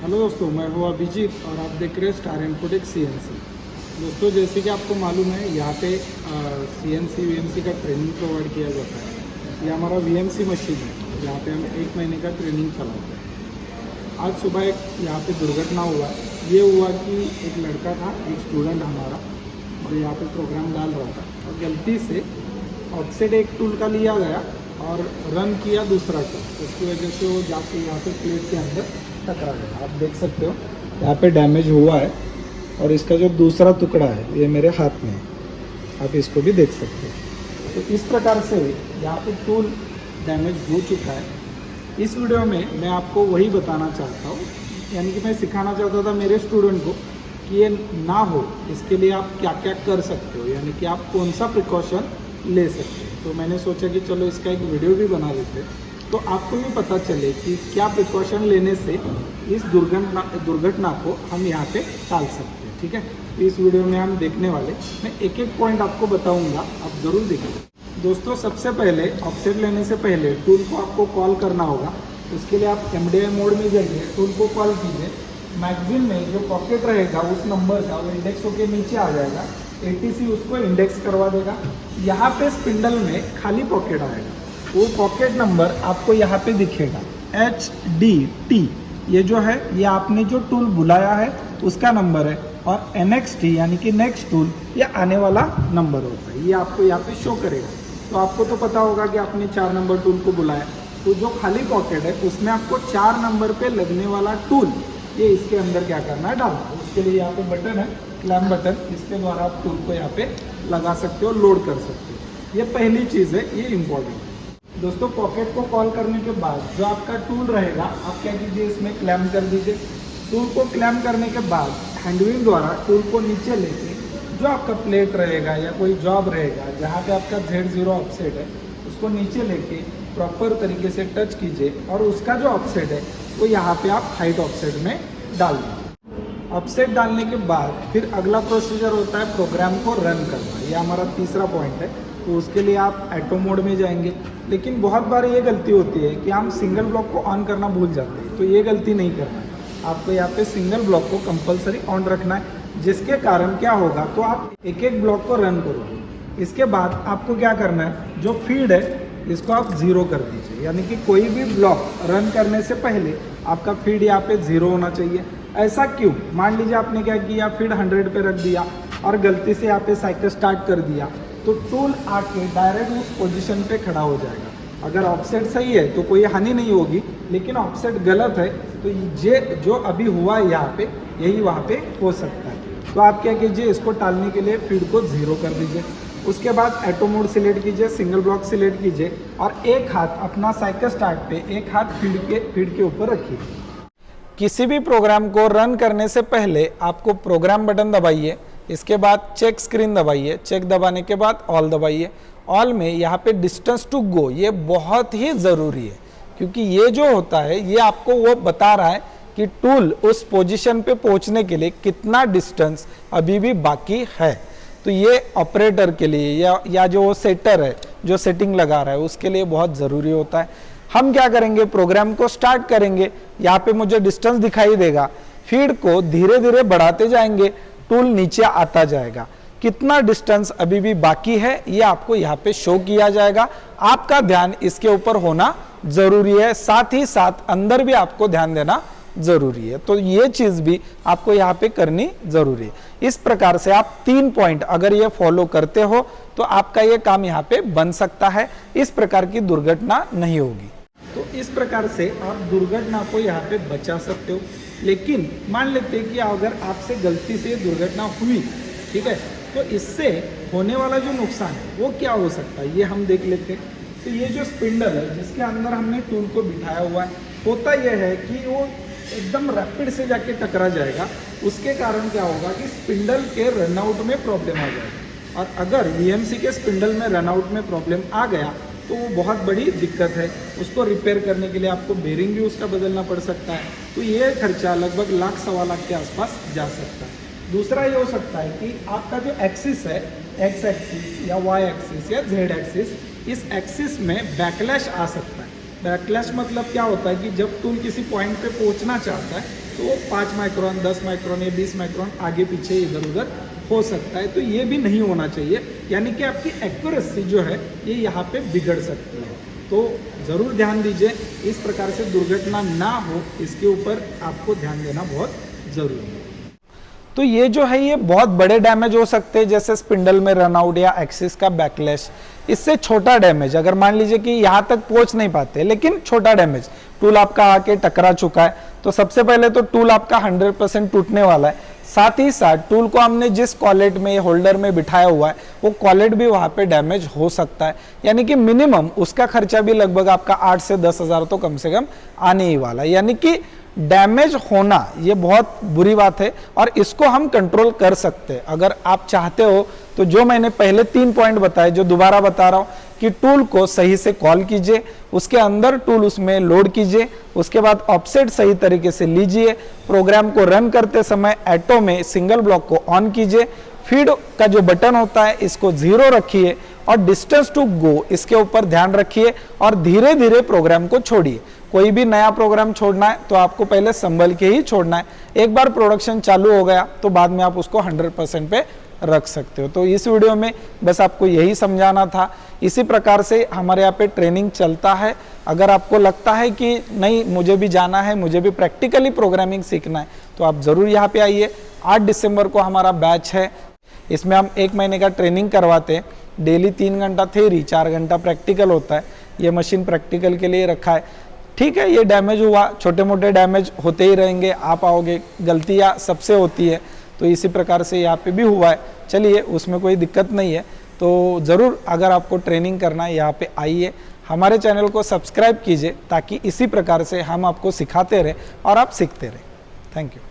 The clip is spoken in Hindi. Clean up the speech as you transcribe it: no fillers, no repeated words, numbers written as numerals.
हेलो दोस्तों, मैं हूँ अभिजीत और आप देख रहे हैं स्टार इन्फोटेक CNC। दोस्तों, जैसे कि आपको मालूम है, यहाँ पे CNC VNC का ट्रेनिंग प्रोवाइड किया जाता है। ये हमारा VNC मशीन है, यहाँ पे हम 1 महीने का ट्रेनिंग चलाते हैं। आज सुबह एक यहाँ पे दुर्घटना हुआ। ये हुआ कि एक लड़का था, एक स्टूडेंट हमारा, जो यहाँ पे प्रोग्राम डाल रहा था और गलती से ऑफसेट एक टूल का लिया गया और रन किया दूसरा टूल। उसकी वजह से वो जाके यहाँ पे प्लेट के अंदर टकरा गया। आप देख सकते हो यहाँ पे डैमेज हुआ है और इसका जो दूसरा टुकड़ा है ये मेरे हाथ में है, आप इसको भी देख सकते हो। तो इस प्रकार से यहाँ पे टूल डैमेज हो चुका है। इस वीडियो में मैं आपको वही बताना चाहता हूँ, यानी कि मैं सिखाना चाहता था मेरे स्टूडेंट को कि ये ना हो, इसके लिए आप क्या क्या कर सकते हो, यानी कि आप कौन सा प्रिकॉशन ले सकते हो। तो मैंने सोचा कि चलो इसका एक वीडियो भी बना देते हैं, तो आपको भी पता चले कि क्या प्रिकॉशन लेने से इस दुर्घटना को हम यहाँ पे टाल सकते हैं। ठीक है, तो इस वीडियो में हम देखने वाले, मैं एक एक पॉइंट आपको बताऊंगा, आप ज़रूर देखिए। दोस्तों, सबसे पहले ऑफसेट लेने से पहले टूल को आपको कॉल करना होगा। उसके लिए आप MDI मोड में जाइए, टूल को कॉल कीजिए। मैगजीन में जो पॉकेट रहेगा उस नंबर का वो इंडेक्स होके नीचे आ जाएगा, ATC उसको इंडेक्स करवा देगा। यहाँ पे स्पिंडल में खाली पॉकेट आएगा, वो पॉकेट नंबर आपको यहाँ पे दिखेगा HDT। ये जो है, ये आपने जो टूल बुलाया है उसका नंबर है, और NXT यानी कि नेक्स्ट टूल, ये आने वाला नंबर होता है, ये आपको यहाँ पे शो करेगा। तो आपको तो पता होगा कि आपने 4 नंबर टूल को बुलाया, तो जो खाली पॉकेट है उसमें आपको 4 नंबर पे लगने वाला टूल ये इसके अंदर क्या करना है, डालना है। उसके लिए यहाँ पे बटन है, क्लैम्प बटन, इसके द्वारा आप टूल को यहाँ पे लगा सकते हो, लोड कर सकते हो। ये पहली चीज़ है, ये इम्पोर्टेंट है। दोस्तों, पॉकेट को कॉल करने के बाद जो आपका टूल रहेगा, आप क्या कीजिए, इसमें क्लैम्प कर दीजिए। टूल को क्लैम्प करने के बाद हैंडविल द्वारा टूल को नीचे लेके जो आपका प्लेट रहेगा या कोई जॉब रहेगा जहाँ पे आपका Z0 ऑफसेट है, उसको नीचे लेके प्रॉपर तरीके से टच कीजिए और उसका जो ऑफसेट है वो यहाँ पे आप हाइट ऑफसेट में डाल दीजिए। ऑफसेट डालने के बाद फिर अगला प्रोसीजर होता है प्रोग्राम को रन करना। ये हमारा तीसरा पॉइंट है। तो उसके लिए आप ऑटो मोड में जाएंगे, लेकिन बहुत बार ये गलती होती है कि हम सिंगल ब्लॉक को ऑन करना भूल जाते हैं। तो ये गलती नहीं करना है, आपको यहाँ पे सिंगल ब्लॉक को कंपलसरी ऑन रखना है, जिसके कारण क्या होगा, तो आप एक एक ब्लॉक को रन करोगे। इसके बाद आपको क्या करना है, जो फीड है इसको आप 0 कर दीजिए, यानी कि कोई भी ब्लॉक रन करने से पहले आपका फीड यहाँ पे 0 होना चाहिए। ऐसा क्यों? मान लीजिए आपने क्या किया, फीड 100 पे रख दिया और गलती से यहाँ पे साइकिल स्टार्ट कर दिया, तो टूल आके डायरेक्ट उस पोजीशन पे खड़ा हो जाएगा। अगर ऑफसेट सही है तो कोई हानि नहीं होगी, लेकिन ऑफसेट गलत है तो ये जो अभी हुआ है यहाँ पे, यही वहाँ पे हो सकता है। तो आप क्या कीजिए, इसको टालने के लिए फीड को 0 कर दीजिए। उसके बाद ऑटो मोड सिलेक्ट कीजिए, सिंगल ब्लॉक सिलेक्ट कीजिए और एक हाथ अपना साइकिल स्टार्ट पे, एक हाथ फीड के ऊपर रखिए। किसी भी प्रोग्राम को रन करने से पहले आपको प्रोग्राम बटन दबाइए, इसके बाद चेक स्क्रीन दबाइए, चेक दबाने के बाद ऑल दबाइए। ऑल में यहाँ पे डिस्टेंस टू गो, ये बहुत ही ज़रूरी है, क्योंकि ये जो होता है ये आपको वो बता रहा है कि टूल उस पोजीशन पे पहुँचने के लिए कितना डिस्टेंस अभी भी बाकी है। तो ये ऑपरेटर के लिए या जो सेटर है, जो सेटिंग लगा रहा है, उसके लिए बहुत ज़रूरी होता है। हम क्या करेंगे, प्रोग्राम को स्टार्ट करेंगे, यहाँ पे मुझे डिस्टेंस दिखाई देगा, फीड को धीरे धीरे बढ़ाते जाएंगे, टूल नीचे आता जाएगा। कितना डिस्टेंस अभी भी बाकी है ये आपको यहाँ पे शो किया जाएगा। आपका ध्यान इसके ऊपर होना जरूरी है, साथ ही साथ अंदर भी आपको ध्यान देना जरूरी है। तो ये चीज भी आपको यहाँ पे करनी जरूरी है। इस प्रकार से आप 3 पॉइंट अगर ये फॉलो करते हो तो आपका ये काम यहाँ पे बन सकता है, इस प्रकार की दुर्घटना नहीं होगी। तो इस प्रकार से आप दुर्घटना को यहाँ पे बचा सकते हो। लेकिन मान लेते हैं कि अगर आपसे गलती से दुर्घटना हुई, ठीक है, तो इससे होने वाला जो नुकसान है वो क्या हो सकता है, ये हम देख लेते हैं। तो ये जो स्पिंडल है जिसके अंदर हमने टूल को बिठाया हुआ है, होता यह है कि वो एकदम रैपिड से जाके टकरा जाएगा। उसके कारण क्या होगा कि स्पिंडल के रनआउट में प्रॉब्लम आ जाएगा, और अगर VNC के स्पिंडल में रनआउट में प्रॉब्लम आ गया तो वो बहुत बड़ी दिक्कत है। उसको रिपेयर करने के लिए आपको बेरिंग भी उसका बदलना पड़ सकता है। तो ये खर्चा लगभग लाख सवा लाख के आसपास जा सकता है। दूसरा ये हो सकता है कि आपका जो एक्सिस है, X एक्सिस या Y एक्सिस या Z एक्सिस, इस एक्सिस में बैकलैश आ सकता है। बैकलैश मतलब क्या होता है कि जब टूल किसी पॉइंट पे पहुंचना चाहता है तो वो 5 माइक्रोन 10 माइक्रोन या 20 माइक्रोन आगे पीछे इधर उधर हो सकता है। तो ये भी नहीं होना चाहिए, यानी कि आपकी एक्यूरेसी जो है ये यहाँ पे बिगड़ सकती है। तो ज़रूर ध्यान दीजिए, इस प्रकार से दुर्घटना ना हो इसके ऊपर आपको ध्यान देना बहुत ज़रूरी है। तो ये जो है ये बहुत बड़े डैमेज हो सकते हैं, जैसे स्पिंडल में रनआउट या एक्सिस का बैकलैश। इससे छोटा डैमेज, अगर मान लीजिए कि यहाँ तक पहुँच नहीं पाते लेकिन छोटा डैमेज, टूल आपका आके टकरा चुका है, तो सबसे पहले तो टूल आपका 100% टूटने वाला है। साथ ही साथ टूल को हमने जिस कॉलेट में होल्डर में बिठाया हुआ है वो कॉलेट भी वहाँ पे डैमेज हो सकता है, यानी कि मिनिमम उसका खर्चा भी लगभग आपका 8 से 10 हज़ार तो कम से कम आने ही वाला है। यानी कि डैमेज होना ये बहुत बुरी बात है और इसको हम कंट्रोल कर सकते हैं अगर आप चाहते हो। तो जो मैंने पहले 3 पॉइंट बताए, जो दोबारा बता रहा हूँ कि टूल को सही से कॉल कीजिए, उसके अंदर टूल उसमें लोड कीजिए, उसके बाद ऑफसेट सही तरीके से लीजिए, प्रोग्राम को रन करते समय ऑटो में सिंगल ब्लॉक को ऑन कीजिए, फीड का जो बटन होता है इसको 0 रखिए और डिस्टेंस टू गो इसके ऊपर ध्यान रखिए और धीरे धीरे प्रोग्राम को छोड़िए। कोई भी नया प्रोग्राम छोड़ना है तो आपको पहले संभल के ही छोड़ना है। एक बार प्रोडक्शन चालू हो गया तो बाद में आप उसको 100% पे रख सकते हो। तो इस वीडियो में बस आपको यही समझाना था। इसी प्रकार से हमारे यहाँ पे ट्रेनिंग चलता है। अगर आपको लगता है कि नहीं मुझे भी जाना है, मुझे भी प्रैक्टिकली प्रोग्रामिंग सीखना है, तो आप ज़रूर यहाँ पे आइए। 8 दिसंबर को हमारा बैच है, इसमें हम 1 महीने का ट्रेनिंग करवाते हैं। डेली 3 घंटा थ्योरी, 4 घंटा प्रैक्टिकल होता है। ये मशीन प्रैक्टिकल के लिए रखा है। ठीक है, ये डैमेज हुआ, छोटे मोटे डैमेज होते ही रहेंगे, आप आओगे, गलतियाँ सबसे होती है, तो इसी प्रकार से यहाँ पे भी हुआ है। चलिए, उसमें कोई दिक्कत नहीं है। तो ज़रूर अगर आपको ट्रेनिंग करना है यहाँ पे आइए, हमारे चैनल को सब्सक्राइब कीजिए ताकि इसी प्रकार से हम आपको सिखाते रहें और आप सीखते रहें। Thank you.